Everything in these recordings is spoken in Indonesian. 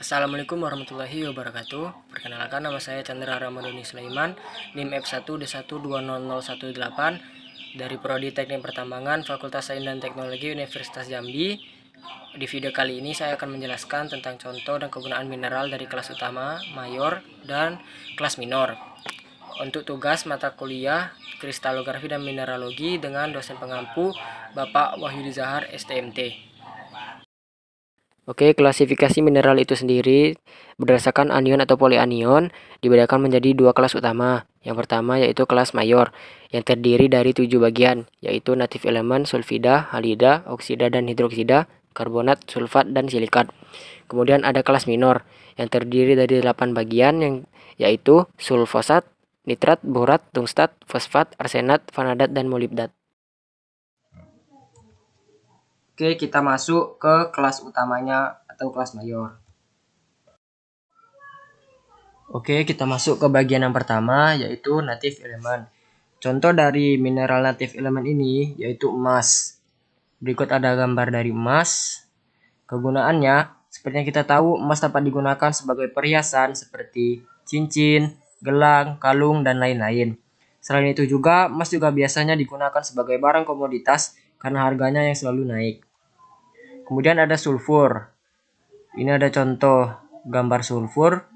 Assalamualaikum warahmatullahi wabarakatuh. Perkenalkan, nama saya Chandra Ramadhani Sulaiman, NIM F1D1200018 dari Prodi Teknik Pertambangan Fakultas Sains dan Teknologi Universitas Jambi. Di video kali ini saya akan menjelaskan tentang contoh dan kegunaan mineral dari kelas utama, mayor, dan kelas minor. Untuk tugas mata kuliah Kristalografi dan Mineralogi dengan dosen pengampu Bapak Wahyudi Zahar STMT. Oke, klasifikasi mineral itu sendiri berdasarkan anion atau polianion dibedakan menjadi dua kelas utama. Yang pertama yaitu kelas mayor yang terdiri dari 7 bagian, yaitu native element, sulfida, halida, oksida dan hidroksida, karbonat, sulfat dan silikat. Kemudian ada kelas minor yang terdiri dari 8 bagian yaitu sulfosat, nitrat, borat, tungstat, fosfat, arsenat, vanadat dan molibdat. Oke, kita masuk ke kelas utamanya atau kelas mayor. Oke, kita masuk ke bagian yang pertama, yaitu native element. Contoh dari mineral native element ini yaitu emas. Berikut ada gambar dari emas. Kegunaannya, seperti yang kita tahu, emas dapat digunakan sebagai perhiasan seperti cincin, gelang, kalung, dan lain-lain. Selain itu juga, emas juga biasanya digunakan sebagai barang komoditas karena harganya yang selalu naik. Kemudian ada sulfur. Ini ada contoh gambar sulfur.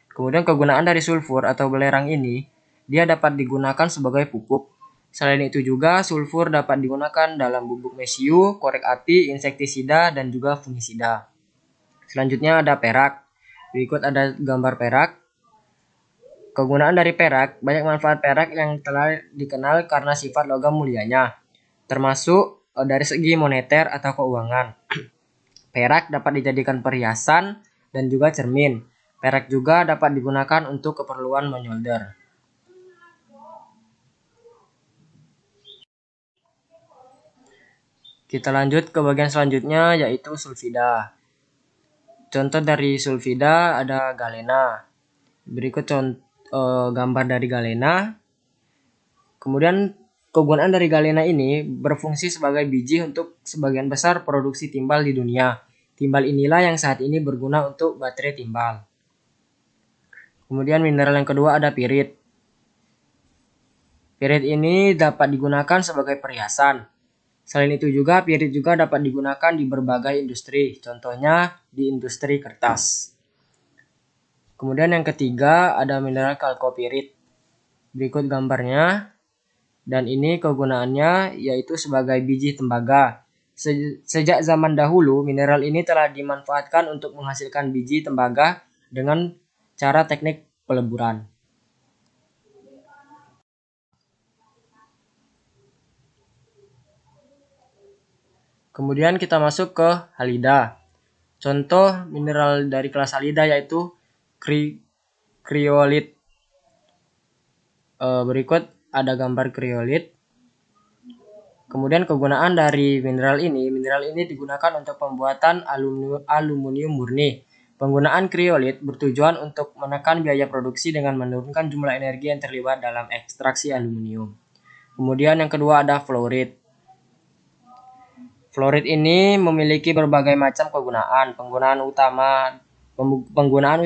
Kemudian kegunaan dari sulfur atau belerang ini, dia dapat digunakan sebagai pupuk. Selain itu juga, sulfur dapat digunakan dalam bubuk mesiu, korek api, insektisida, dan juga fungisida. Selanjutnya ada perak. Berikut ada gambar perak. Kegunaan dari perak, banyak manfaat perak yang telah dikenal karena sifat logam mulianya, termasuk dari segi moneter atau keuangan. Perak dapat dijadikan perhiasan dan juga cermin. Perak juga dapat digunakan untuk keperluan menyolder. Kita lanjut ke bagian selanjutnya yaitu sulfida. Contoh dari sulfida ada galena. Berikut gambar dari galena. Kemudian kegunaan dari galena ini berfungsi sebagai biji untuk sebagian besar produksi timbal di dunia. Timbal inilah yang saat ini berguna untuk baterai timbal. Kemudian mineral yang kedua ada pirit. Pirit ini dapat digunakan sebagai perhiasan. Selain itu juga, pirit juga dapat digunakan di berbagai industri, contohnya di industri kertas. Kemudian yang ketiga ada mineral kalkopirit. Berikut gambarnya. Dan ini kegunaannya yaitu sebagai biji tembaga. Sejak zaman dahulu, mineral ini telah dimanfaatkan untuk menghasilkan biji tembaga dengan cara teknik peleburan. Kemudian kita masuk ke halida. Contoh mineral dari kelas halida yaitu kriolit. Berikut ada gambar kriolit. Kemudian kegunaan dari mineral ini digunakan untuk pembuatan aluminium murni. Penggunaan kriolit bertujuan untuk menekan biaya produksi dengan menurunkan jumlah energi yang terlibat dalam ekstraksi aluminium. Kemudian yang kedua ada fluorit. Fluorit ini memiliki berbagai macam kegunaan. Penggunaan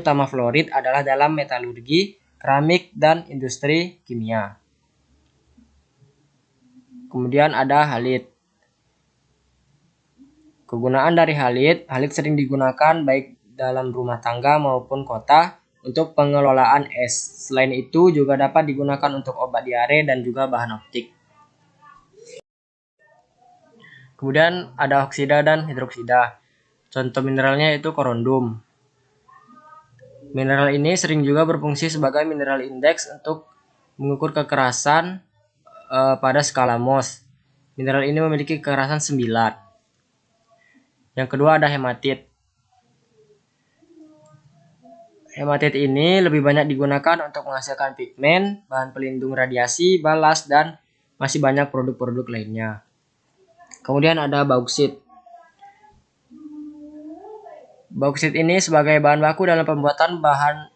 utama fluorit adalah dalam metalurgi, keramik, dan industri kimia. Kemudian ada halit. Kegunaan dari halit sering digunakan baik dalam rumah tangga maupun kota untuk pengelolaan es. Selain itu juga dapat digunakan untuk obat diare dan juga bahan optik. Kemudian ada oksida dan hidroksida. Contoh mineralnya itu korondum. Mineral ini sering juga berfungsi sebagai mineral indeks untuk mengukur kekerasan pada skala Mohs. Mineral ini memiliki kekerasan 9. Yang kedua ada hematit. Hematit ini lebih banyak digunakan untuk menghasilkan pigmen, bahan pelindung radiasi, balas, dan masih banyak produk-produk lainnya. Kemudian ada bauksit. Bauksit ini sebagai bahan baku dalam pembuatan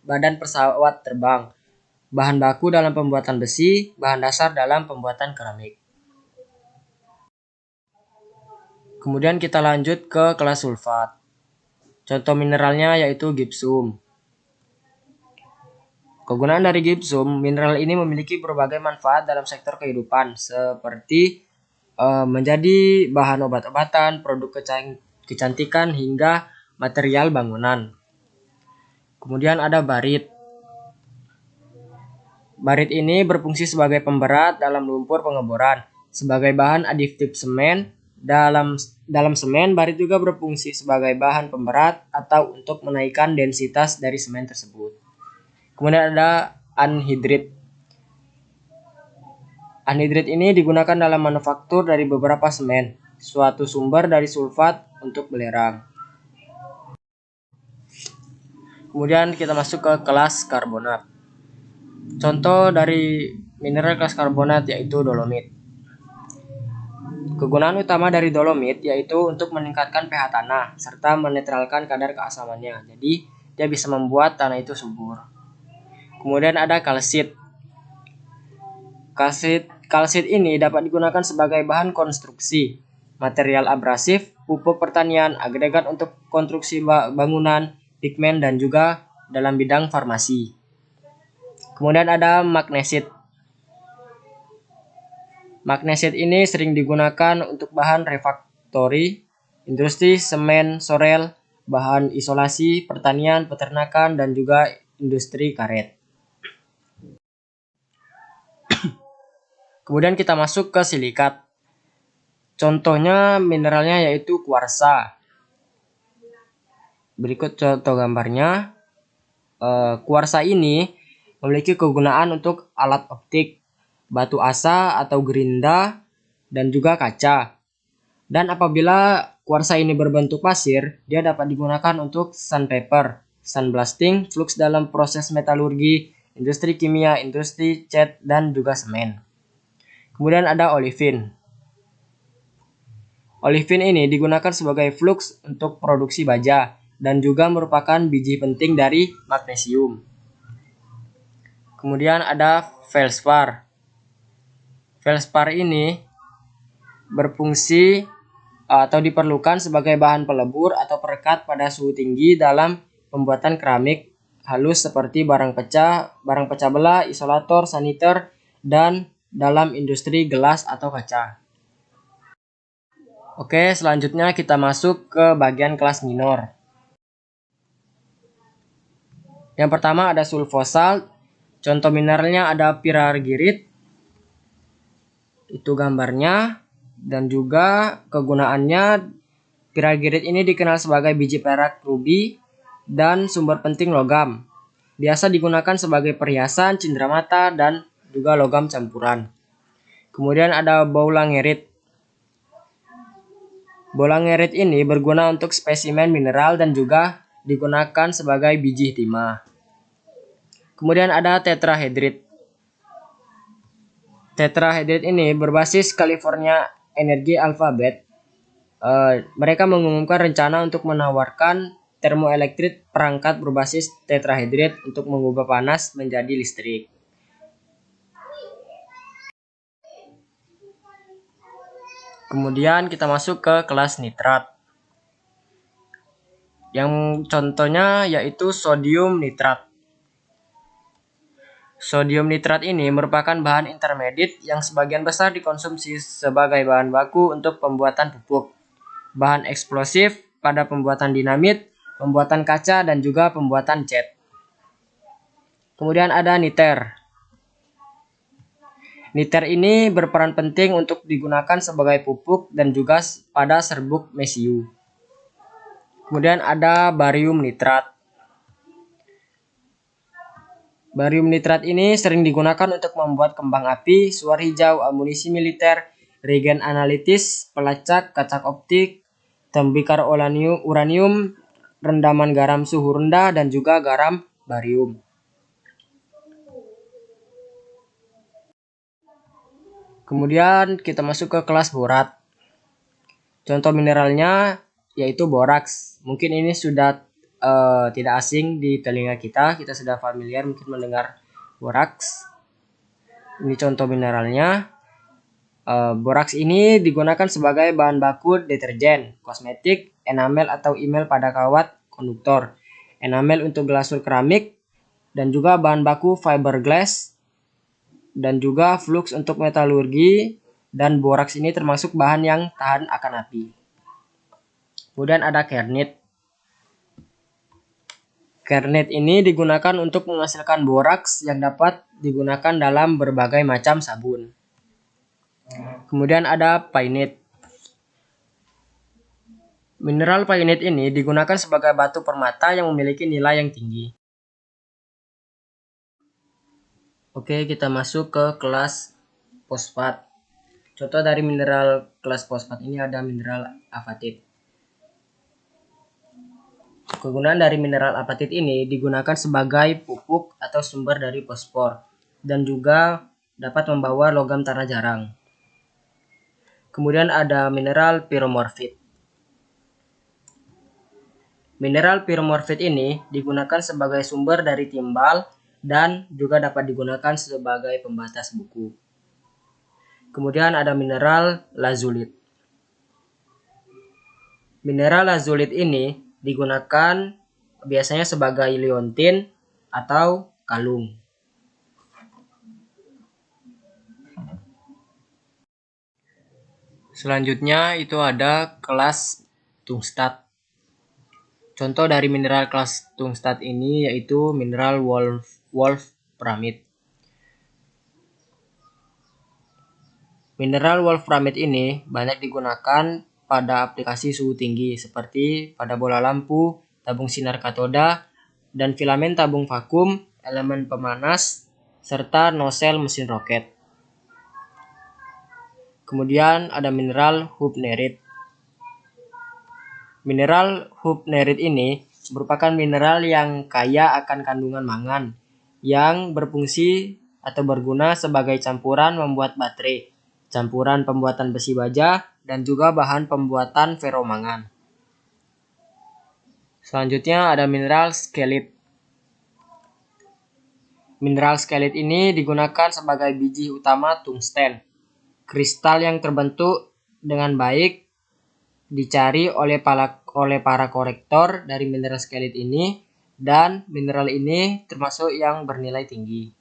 badan pesawat terbang, bahan baku dalam pembuatan besi, bahan dasar dalam pembuatan keramik. Kemudian kita lanjut ke kelas sulfat. Contoh mineralnya yaitu gipsum. Kegunaan dari gipsum, mineral ini memiliki berbagai manfaat dalam sektor kehidupan, seperti menjadi bahan obat-obatan, produk kecantikan, hingga material bangunan. Kemudian ada barit. Barit ini berfungsi sebagai pemberat dalam lumpur pengeboran, sebagai bahan aditif semen. Dalam semen, barit juga berfungsi sebagai bahan pemberat atau untuk menaikkan densitas dari semen tersebut. Kemudian ada anhidrit. Anhidrit ini digunakan dalam manufaktur dari beberapa semen, suatu sumber dari sulfat untuk belerang. Kemudian kita masuk ke kelas karbonat. Contoh dari mineral kelas karbonat yaitu dolomit. Kegunaan utama dari dolomit yaitu untuk meningkatkan pH tanah serta menetralkan kadar keasamannya. Jadi dia bisa membuat tanah itu subur. Kemudian ada kalsit. Kalsit ini dapat digunakan sebagai bahan konstruksi, material abrasif, pupuk pertanian, agregat untuk konstruksi bangunan, pigmen, dan juga dalam bidang farmasi. Kemudian ada magnesit. Magnesit ini sering digunakan untuk bahan refraktori, industri semen, sorel, bahan isolasi, pertanian, peternakan, dan juga industri karet. Kemudian kita masuk ke silikat. Contohnya mineralnya yaitu kuarsa. Berikut contoh gambarnya. Kuarsa ini memiliki kegunaan untuk alat optik, batu asa atau gerinda, dan juga kaca. Dan apabila kuarsa ini berbentuk pasir, dia dapat digunakan untuk sandpaper, sandblasting, flux dalam proses metalurgi, industri kimia, industri cat, dan juga semen. Kemudian ada olivin. Olivin ini digunakan sebagai flux untuk produksi baja dan juga merupakan biji penting dari magnesium. Kemudian ada felspar. Felspar ini berfungsi atau diperlukan sebagai bahan pelebur atau perekat pada suhu tinggi dalam pembuatan keramik halus seperti barang pecah belah, isolator, saniter, dan dalam industri gelas atau kaca. Oke, selanjutnya kita masuk ke bagian kelas minor. Yang pertama ada sulfosal. Contoh mineralnya ada pirargirit. Itu gambarnya. Dan juga kegunaannya, pirargirit ini dikenal sebagai biji perak rubi dan sumber penting logam. Biasa digunakan sebagai perhiasan, cenderamata, dan juga logam campuran. Kemudian ada boulangerit. Boulangerit ini berguna untuk spesimen mineral dan juga digunakan sebagai biji timah. Kemudian ada tetrahedrit. Tetrahedrit ini berbasis California Energy Alphabet. Mereka mengumumkan rencana untuk menawarkan termoelektrik perangkat berbasis tetrahedrit untuk mengubah panas menjadi listrik. Kemudian kita masuk ke kelas nitrat. Yang contohnya yaitu sodium nitrat. Sodium nitrat ini merupakan bahan intermediate yang sebagian besar dikonsumsi sebagai bahan baku untuk pembuatan pupuk, bahan eksplosif pada pembuatan dinamit, pembuatan kaca, dan juga pembuatan cat. Kemudian ada niter. Niter ini berperan penting untuk digunakan sebagai pupuk dan juga pada serbuk mesiu. Kemudian ada barium nitrat. Barium nitrat ini sering digunakan untuk membuat kembang api, suar hijau, amunisi militer, reagen analitis, pelacak, kacak optik, tembikar uranium, rendaman garam suhu rendah, dan juga garam barium. Kemudian kita masuk ke kelas borat. Contoh mineralnya yaitu boraks. Mungkin ini sudah tidak asing di telinga kita sudah familiar mungkin mendengar boraks. Ini contoh mineralnya. Boraks ini digunakan sebagai bahan baku deterjen, kosmetik, enamel atau email pada kawat konduktor, enamel untuk glasur keramik, dan juga bahan baku fiberglass, dan juga flux untuk metalurgi, dan boraks ini termasuk bahan yang tahan akan api. Kemudian ada kernit. Kernit ini digunakan untuk menghasilkan boraks yang dapat digunakan dalam berbagai macam sabun. Kemudian ada painit. Mineral painit ini digunakan sebagai batu permata yang memiliki nilai yang tinggi. Oke, kita masuk ke kelas fosfat. Contoh dari mineral kelas fosfat ini ada mineral apatit. Kegunaan dari mineral apatit ini digunakan sebagai pupuk atau sumber dari fosfor dan juga dapat membawa logam tanah jarang. Kemudian ada mineral piromorfit. Mineral piromorfit ini digunakan sebagai sumber dari timbal dan juga dapat digunakan sebagai pembatas buku. Kemudian ada mineral lazulit. Mineral lazulit ini digunakan biasanya sebagai liontin atau kalung. Selanjutnya itu ada kelas tungstat. Contoh dari mineral kelas tungstat ini yaitu mineral wolframit. Mineral wolframit ini banyak digunakan pada aplikasi suhu tinggi seperti pada bola lampu, tabung sinar katoda, dan filamen tabung vakum, elemen pemanas, serta nosel mesin roket. Kemudian ada mineral hubnerit. Mineral hubnerit ini merupakan mineral yang kaya akan kandungan mangan yang berfungsi atau berguna sebagai campuran membuat baterai, campuran pembuatan besi baja, dan juga bahan pembuatan feromangan. Selanjutnya ada mineral skelit. Mineral skelit ini digunakan sebagai biji utama tungsten. Kristal yang terbentuk dengan baik dicari oleh para korektor dari mineral skelit ini, dan mineral ini termasuk yang bernilai tinggi.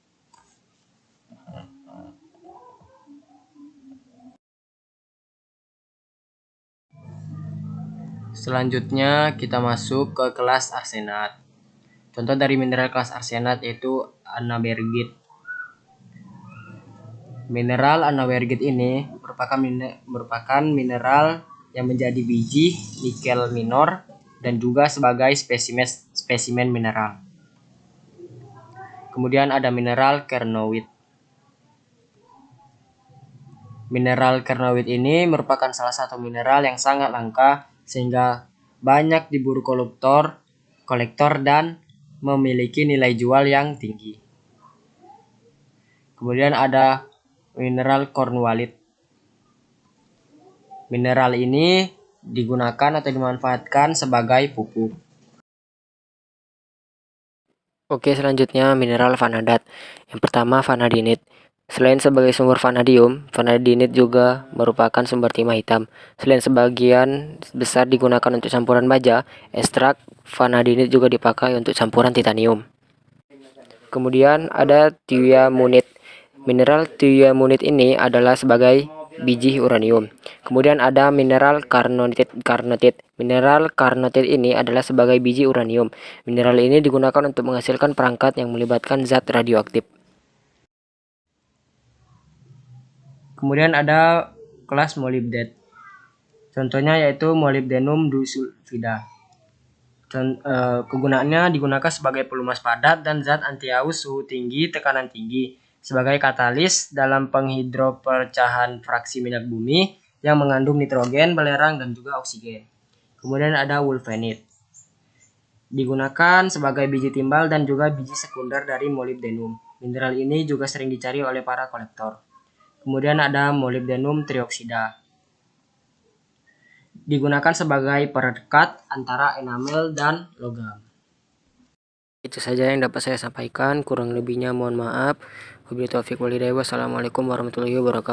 Selanjutnya kita masuk ke kelas arsenat. Contoh dari mineral kelas arsenat yaitu anabergit. Mineral anabergit ini merupakan mineral yang menjadi biji nikel minor dan juga sebagai spesimen mineral. Kemudian ada mineral kernowit. Mineral kernowit ini merupakan salah satu mineral yang sangat langka sehingga banyak diburu kolektor dan memiliki nilai jual yang tinggi. Kemudian ada mineral cornwallit. Mineral ini digunakan atau dimanfaatkan sebagai pupuk. Oke, selanjutnya mineral vanadat. Yang pertama vanadinit. Selain sebagai sumber vanadium, vanadinit juga merupakan sumber timah hitam. Selain sebagian besar digunakan untuk campuran baja, ekstrak vanadinit juga dipakai untuk campuran titanium. Kemudian ada thiamunit. Mineral thiamunit ini adalah sebagai biji uranium. Kemudian ada mineral karnotit. Mineral karnotit ini adalah sebagai biji uranium. Mineral ini digunakan untuk menghasilkan perangkat yang melibatkan zat radioaktif. Kemudian ada kelas molybdet. Contohnya yaitu molybdenum disulfida. Kegunaannya digunakan sebagai pelumas padat dan zat anti haus suhu tinggi, tekanan tinggi, sebagai katalis dalam penghidropercahan fraksi minyak bumi yang mengandung nitrogen, belerang, dan juga oksigen. Kemudian ada wulfenit. Digunakan sebagai biji timbal dan juga biji sekunder dari molybdenum. Mineral ini juga sering dicari oleh para kolektor. Kemudian ada molybdenum trioksida. Digunakan sebagai perekat antara enamel dan logam. Itu saja yang dapat saya sampaikan, kurang lebihnya mohon maaf. Wabillahi taufiq walhidayah. Wassalamualaikum warahmatullahi wabarakatuh.